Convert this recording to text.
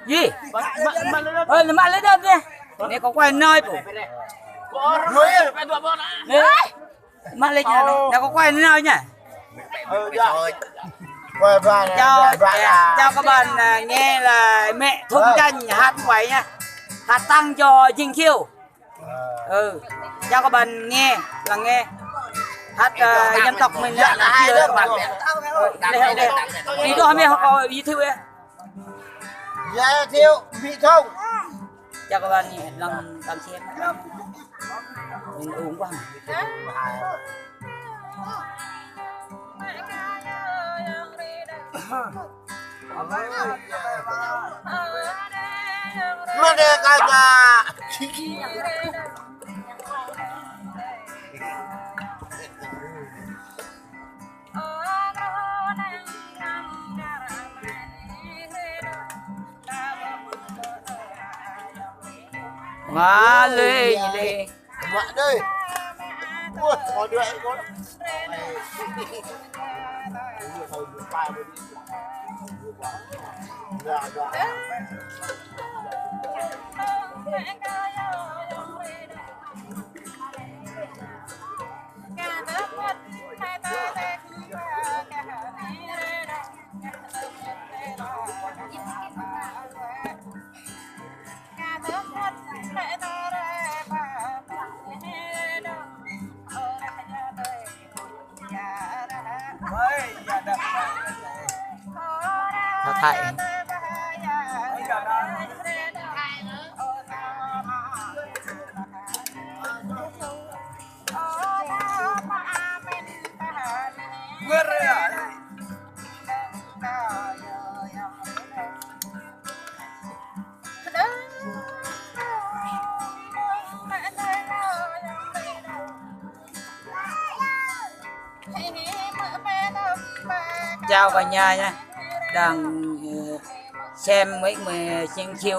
Gì? Mà lên đây đi. Này có quay nơi của. Mà lên nhà này, có quay nơi nhỉ? Chào các bạn nghe là mẹ Thung Tranh hát quẩy nha. Hát tăng cho Dinh Khiêu. Chào các bạn nghe là nghe hát dân tộc mình là chưa các bạn. Đi đó mẹ học ý thư ấy. Dạ thiêu vị thông. Chào các bạn nhé, làm xem mình uống quá Mà đây cả má lê lê mẹ đây. Ui, có đợi con. thật thạy chào cả nhà nha đang xem mấy người Dinh Khiêu